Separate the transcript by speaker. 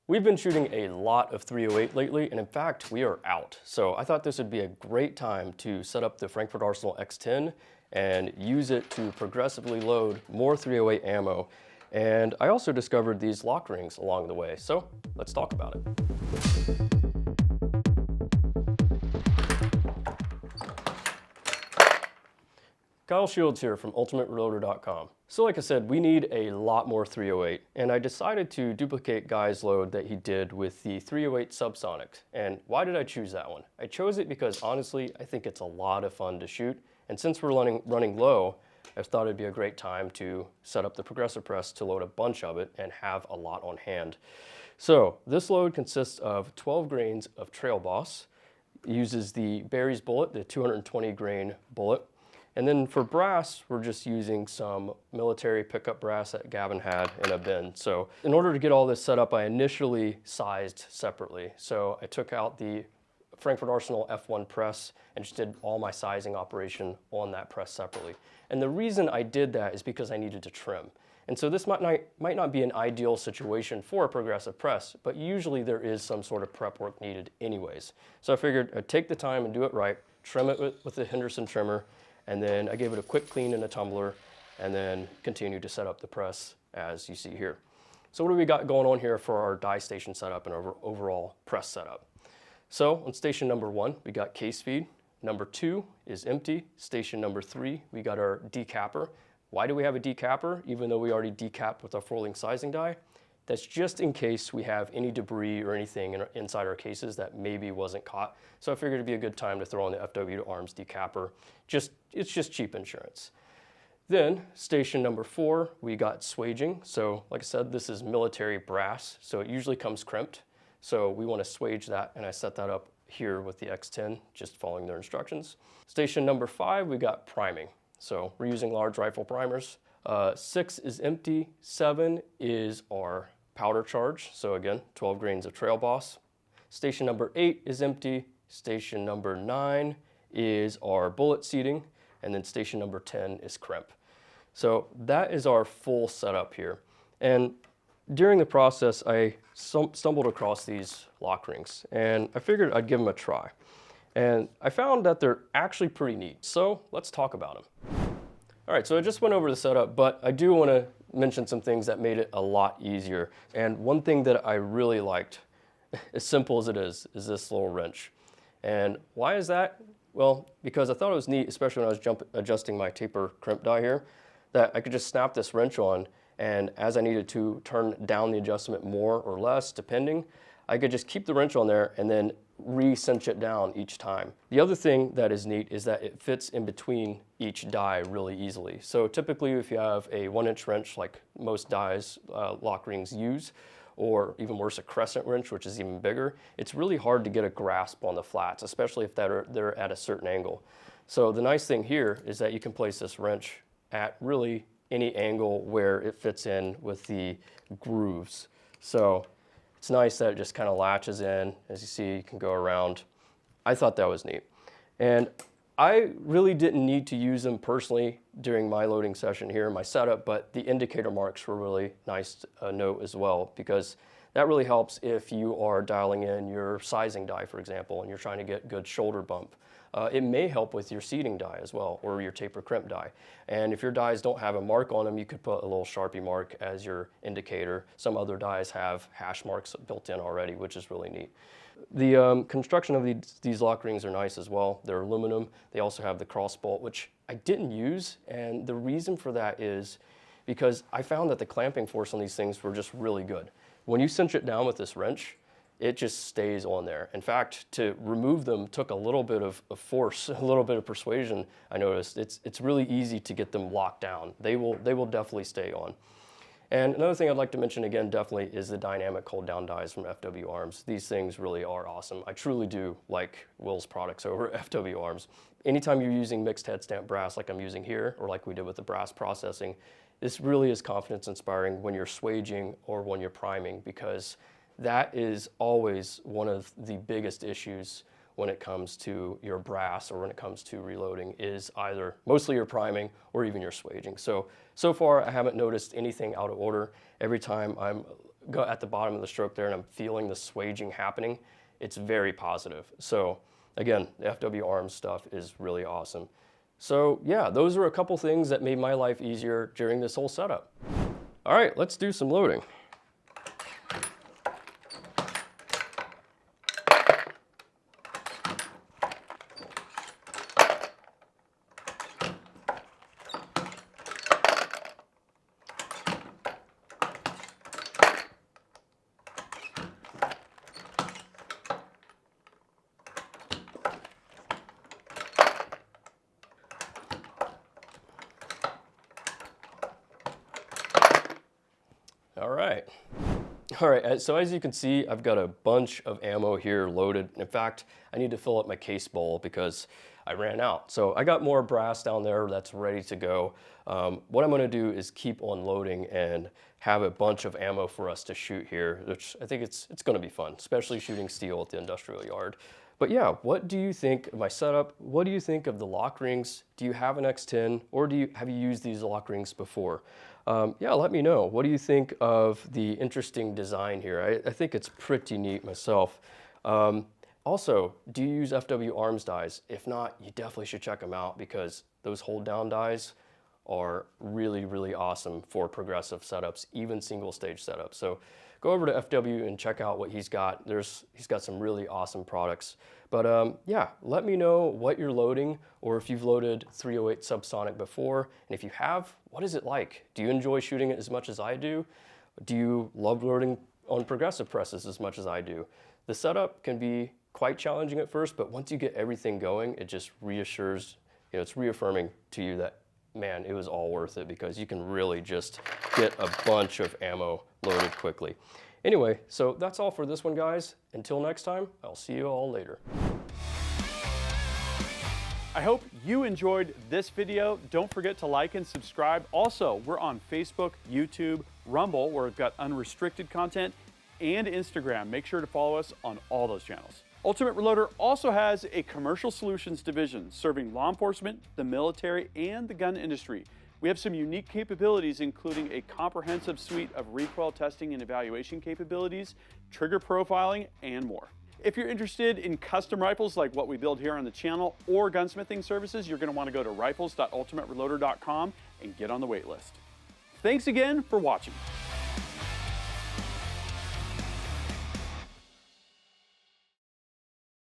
Speaker 1: We've been shooting a lot of 308 lately, and in fact, we are out. So I thought this would be a great time to set up the Frankford Arsenal X-10 and use it to progressively load more 308 ammo. And I also discovered these lock rings along the way, so let's talk about it. Kyle Shields here from UltimateReloader.com. So like I said, we need a lot more 308, and I decided to duplicate Guy's load that he did with the 308 Subsonic. And why did I choose that one? I chose it because honestly, I think it's a lot of fun to shoot, and since we're running low, I thought it'd be a great time to set up the progressive press to load a bunch of it and have a lot on hand. So this load consists of 12 grains of Trail Boss, uses the Barry's bullet, the 220 grain bullet. And then for brass, we're just using some military pickup brass that Gavin had in a bin. So in order to get all this set up, I initially sized separately. So I took out the Frankford Arsenal F1 press and just did all my sizing operation on that press separately. And the reason I did that is because I needed to trim. And so this might not be an ideal situation for a progressive press, but usually there is some sort of prep work needed anyways. So I figured I'd take the time and do it right, trim it with the Henderson trimmer, and then I gave it a quick clean in a tumbler and then continue to set up the press as you see here. So what do we got going on here for our die station setup and our overall press setup? So on station number 1, we got case feed. Number 2 is empty. Station number 3, we got our decapper. Why do we have a decapper even though we already decapped with our 4-link sizing die? That's just in case we have any debris or anything inside our cases that maybe wasn't caught. So I figured it'd be a good time to throw on the FW to Arms decapper. It's just cheap insurance. Then station number 4, we got swaging. So like I said, this is military brass, so it usually comes crimped. So we want to swage that, and I set that up here with the X-10, just following their instructions. Station number 5, we got priming. So we're using large rifle primers. 6 is empty, 7 is our powder charge. So again, 12 grains of Trail Boss. Station number 8 is empty. Station number 9 is our bullet seating. And then station number 10 is crimp. So that is our full setup here. And during the process, I stumbled across these lock rings, and I figured I'd give them a try. And I found that they're actually pretty neat. So let's talk about them. All right, so I just went over the setup, but I do want to mention some things that made it a lot easier. And one thing that I really liked, as simple as it is this little wrench. And why is that? Well, because I thought it was neat, especially when I was adjusting my taper crimp die here, that I could just snap this wrench on, and as I needed to turn down the adjustment more or less, depending, I could just keep the wrench on there and then re-cinch it down each time. The other thing that is neat is that it fits in between each die really easily. So typically if you have a 1-inch wrench like most dies, lock rings use, or even worse, a crescent wrench, which is even bigger, it's really hard to get a grasp on the flats, especially if they're at a certain angle. So the nice thing here is that you can place this wrench at really any angle where it fits in with the grooves. So it's nice that it just kind of latches in. As you see, you can go around. I thought that was neat. And I really didn't need to use them personally during my loading session here in my setup, but the indicator marks were really nice to note as well, because that really helps if you are dialing in your sizing die, for example, and you're trying to get good shoulder bump. It may help with your seating die as well, or your taper crimp die. And if your dies don't have a mark on them, you could put a little Sharpie mark as your indicator. Some other dies have hash marks built in already, which is really neat. The construction of these lock rings are nice as well. They're aluminum. They also have the cross bolt, which I didn't use, and the reason for that is because I found that the clamping force on these things were just really good. When you cinch it down with this wrench, it just stays on there. In fact, to remove them took a little bit of force, a little bit of persuasion. I noticed it's really easy to get them locked down. They will definitely stay on. And another thing I'd like to mention again definitely is the dynamic hold down dies from FW Arms. These things really are awesome. I truly do like Will's products over FW Arms. Anytime you're using mixed head stamp brass like I'm using here, or like we did with the brass processing, this really is confidence inspiring when you're swaging or when you're priming, because that is always one of the biggest issues when it comes to your brass or when it comes to reloading, is either mostly your priming or even your swaging. So far I haven't noticed anything out of order. Every time I'm go at the bottom of the stroke there and I'm feeling the swaging happening, it's very positive. So again, the FW Arms stuff is really awesome. So yeah, those are a couple things that made my life easier during this whole setup. All right, let's do some loading. All right, so as you can see, I've got a bunch of ammo here loaded. In fact, I need to fill up my case bowl because I ran out. So I got more brass down there that's ready to go. What I'm gonna do is keep on loading and have a bunch of ammo for us to shoot here, which I think it's gonna be fun, especially shooting steel at the industrial yard. But yeah, what do you think of my setup? What do you think of the lock rings? Do you have an X-10 or have you used these lock rings before? Yeah, let me know. What do you think of the interesting design here? I think it's pretty neat myself. Also, do you use FW Arms dies? If not, you definitely should check them out because those hold down dies are really, really awesome for progressive setups, even single stage setups. So go over to FW and check out what he's got. He's got some really awesome products. But yeah, let me know what you're loading or if you've loaded 308 subsonic before. And if you have, what is it like? Do you enjoy shooting it as much as I do? Do you love loading on progressive presses as much as I do? The setup can be quite challenging at first, but once you get everything going, it just reassures, it's reaffirming to you that, man, it was all worth it because you can really just get a bunch of ammo loaded quickly. Anyway, so that's all for this one, guys. Until next time, I'll see you all later.
Speaker 2: I hope you enjoyed this video. Don't forget to like and subscribe. Also, we're on Facebook, YouTube, Rumble, where we've got unrestricted content, and Instagram. Make sure to follow us on all those channels. Ultimate Reloader also has a commercial solutions division serving law enforcement, the military, and the gun industry. We have some unique capabilities, including a comprehensive suite of recoil testing and evaluation capabilities, trigger profiling, and more. If you're interested in custom rifles like what we build here on the channel or gunsmithing services, you're going to want to go to rifles.ultimatereloader.com and get on the wait list. Thanks again for watching.